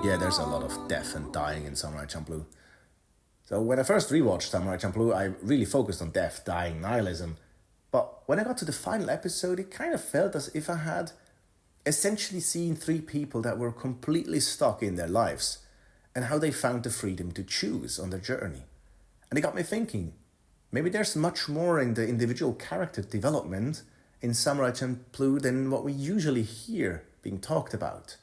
Yeah, there's a lot of death and dying in Samurai Champloo. So when I first rewatched Samurai Champloo, I really focused on death, dying, nihilism. But when I got to the final episode, it kind of felt as if I had essentially seen three people that were completely stuck in their lives and how they found the freedom to choose on their journey. And it got me thinking, maybe there's much more in the individual character development in Samurai Champloo than what we usually hear being talked about.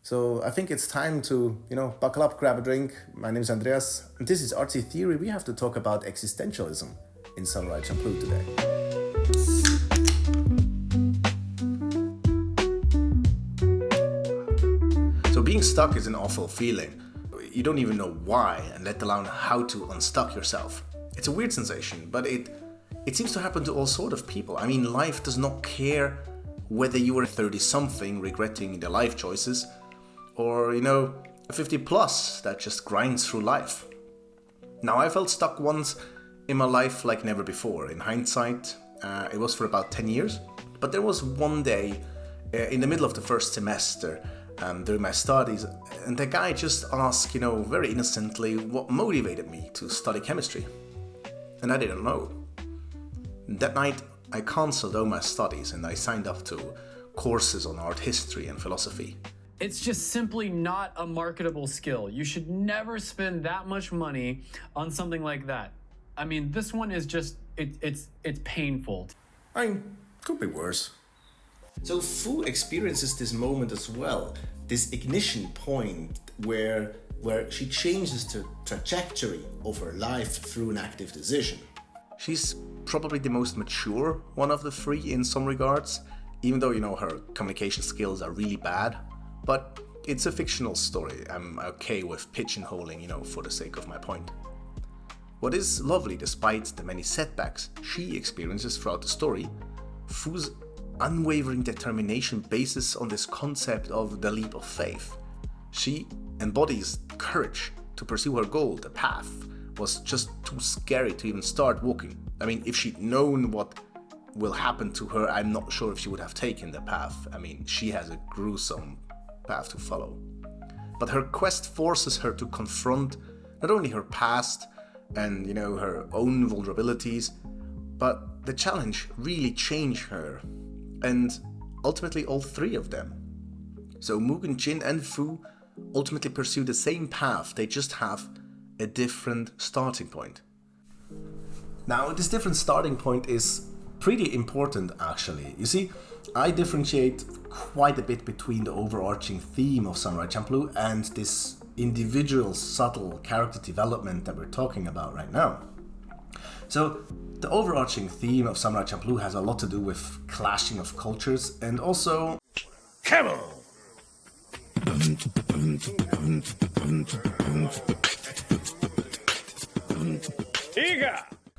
So I think it's time to, buckle up, grab a drink. My name is Andreas, and this is Artsy Theory. We have to talk about existentialism in Samurai Champloo today. So being stuck is an awful feeling. You don't even know why, and let alone how to unstuck yourself. It's a weird sensation, but it seems to happen to all sorts of people. I mean, life does not care whether you are 30-something regretting their life choices, or, a 50-plus that just grinds through life. Now, I felt stuck once in my life like never before. In hindsight, it was for about 10 years. But there was one day in the middle of the first semester during my studies, and the guy just asked, very innocently, what motivated me to study chemistry. And I didn't know. That night, I cancelled all my studies and I signed up to courses on art history and philosophy. It's just simply not a marketable skill. You should never spend that much money on something like that. I mean, this one is just, it's painful. Could be worse. So Fu experiences this moment as well, this ignition point where she changes the trajectory of her life through an active decision. She's probably the most mature one of the three in some regards, even though, her communication skills are really bad. But it's a fictional story. I'm okay with pigeonholing, for the sake of my point. What is lovely, despite the many setbacks she experiences throughout the story, Fu's unwavering determination bases on this concept of the leap of faith. She embodies courage to pursue her goal. The path was just too scary to even start walking. I mean, if she'd known what will happen to her, I'm not sure if she would have taken the path. I mean, she has a gruesome path to follow. But her quest forces her to confront not only her past and, her own vulnerabilities, but the challenge really changed her, and ultimately all three of them. So Mugen, Jin and Fu ultimately pursue the same path, they just have a different starting point. Now, this different starting point is pretty important actually. You see, I differentiate quite a bit between the overarching theme of Samurai Champloo and this individual subtle character development that we're talking about right now. So, the overarching theme of Samurai Champloo has a lot to do with clashing of cultures and also camel.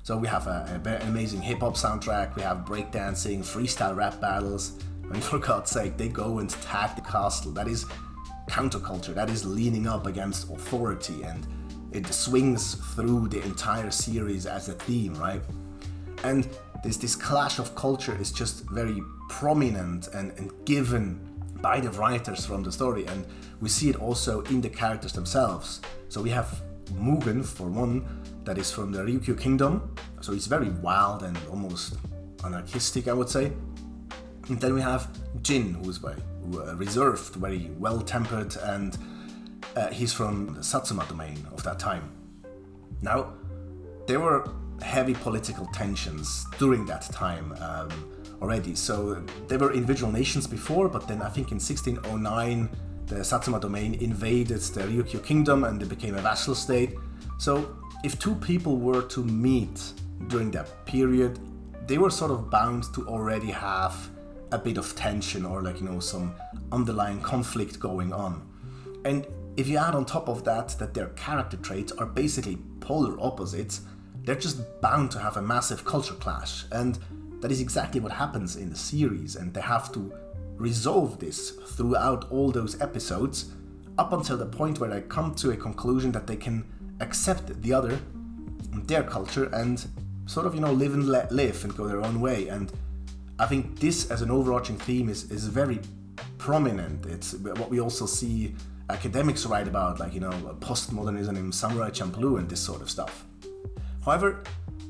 So we have an amazing hip-hop soundtrack, we have breakdancing, freestyle rap battles. I mean, for God's sake, they go and attack the castle. That is counterculture, that is leaning up against authority, and it swings through the entire series as a theme, right? And this clash of culture is just very prominent and given by the writers from the story, and we see it also in the characters themselves. So we have Mugen, for one, that is from the Ryukyu kingdom, so he's very wild and almost anarchistic, I would say. And then we have Jin, who is very reserved, very well-tempered, and he's from the Satsuma domain of that time. Now, there were heavy political tensions during that time already, so there were individual nations before, but then I think in 1609 the Satsuma domain invaded the Ryukyu kingdom and they became a vassal state. So if two people were to meet during that period, they were sort of bound to already have a bit of tension or some underlying conflict going on. And if you add on top of that their character traits are basically polar opposites, they're just bound to have a massive culture clash. And that is exactly what happens in the series, and they have to resolve this throughout all those episodes up until the point where they come to a conclusion that they can accept the other, their culture, and sort of, live and let live and go their own way. And I think this as an overarching theme is very prominent. It's what we also see academics write about, like, postmodernism in Samurai Champloo and this sort of stuff. However,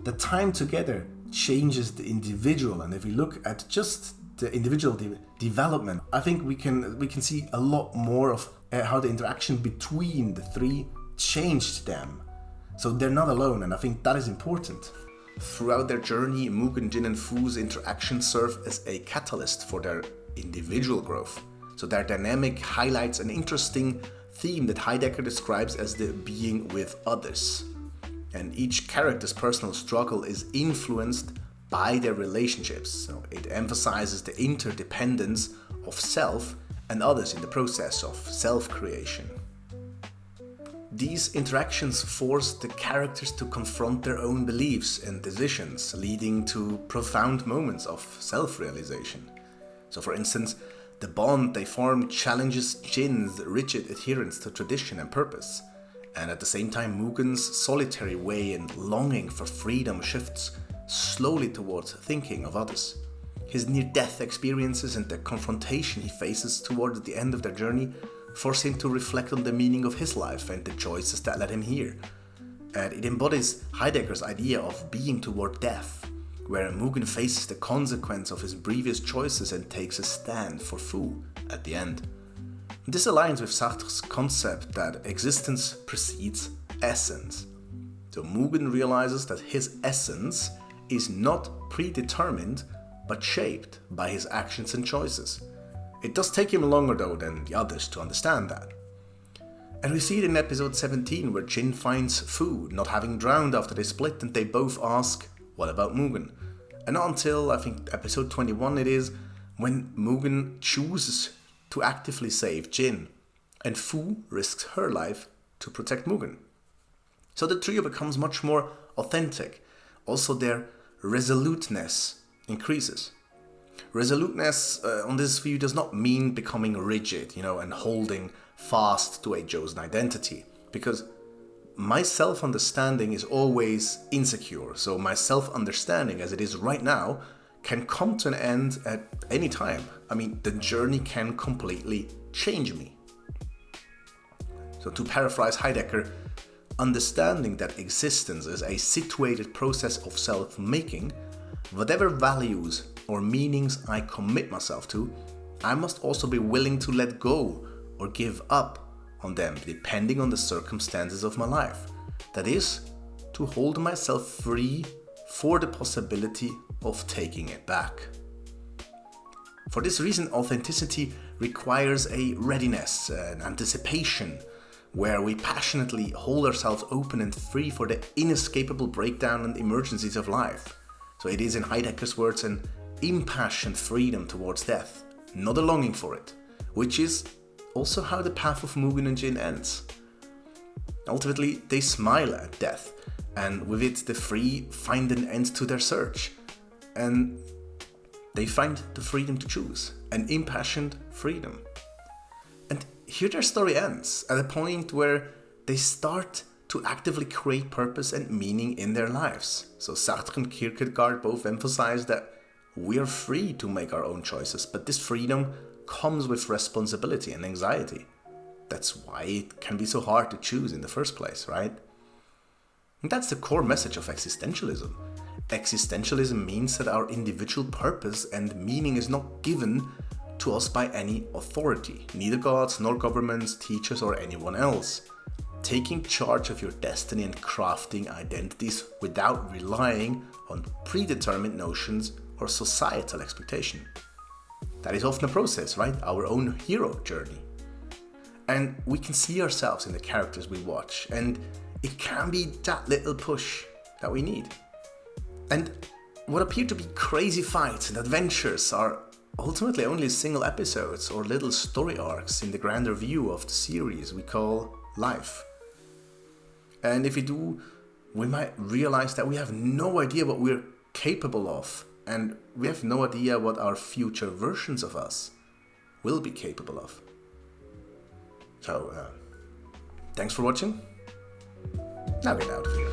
the time together changes the individual, and if we look at just the individual development, I think we can see a lot more of how the interaction between the three changed them. So they're not alone, and I think that is important. Throughout their journey, Mugen, Jin and Fu's interactions serve as a catalyst for their individual growth. So their dynamic highlights an interesting theme that Heidegger describes as the being with others. And each character's personal struggle is influenced by their relationships. So it emphasizes the interdependence of self and others in the process of self-creation. These interactions force the characters to confront their own beliefs and decisions, leading to profound moments of self-realization. So for instance, the bond they form challenges Jin's rigid adherence to tradition and purpose, and at the same time Mugen's solitary way and longing for freedom shifts slowly towards thinking of others. His near-death experiences and the confrontation he faces towards the end of their journey force him to reflect on the meaning of his life and the choices that led him here. And it embodies Heidegger's idea of being toward death, where Mugen faces the consequence of his previous choices and takes a stand for Fu at the end. This aligns with Sartre's concept that existence precedes essence. So Mugen realizes that his essence is not predetermined, but shaped by his actions and choices. It does take him longer though than the others to understand that. And we see it in episode 17 where Jin finds Fu not having drowned after they split, and they both ask, what about Mugen? And not until, I think, episode 21 it is, when Mugen chooses to actively save Jin, and Fu risks her life to protect Mugen. So the trio becomes much more authentic. Also their resoluteness increases. Resoluteness on this view does not mean becoming rigid, and holding fast to a chosen identity, because my self-understanding is always insecure. So my self-understanding as it is right now can come to an end at any time. I mean, the journey can completely change me. So to paraphrase Heidegger, understanding that existence is a situated process of self-making, whatever values or meanings I commit myself to, I must also be willing to let go or give up on them depending on the circumstances of my life. That is, to hold myself free for the possibility of taking it back. For this reason, authenticity requires a readiness, an anticipation, where we passionately hold ourselves open and free for the inescapable breakdown and emergencies of life. So it is, in Heidegger's words, an impassioned freedom towards death, not a longing for it, which is also how the path of Mugen and Jin ends. Ultimately, they smile at death, and with it the three find an end to their search, and they find the freedom to choose, an impassioned freedom. And here their story ends, at a point where they start to actively create purpose and meaning in their lives. So Sartre and Kierkegaard both emphasize that we are free to make our own choices, but this freedom comes with responsibility and anxiety. That's why it can be so hard to choose in the first place, right? And that's the core message of existentialism. Existentialism means that our individual purpose and meaning is not given to us by any authority, neither gods nor governments, teachers or anyone else. Taking charge of your destiny and crafting identities without relying on predetermined notions or societal expectation. That is often a process, right? Our own hero journey. And we can see ourselves in the characters we watch, and it can be that little push that we need. And what appear to be crazy fights and adventures are ultimately only single episodes or little story arcs in the grander view of the series we call life. And if we do, we might realize that we have no idea what we're capable of, and we have no idea what our future versions of us will be capable of. So, thanks for watching. Now get out of here.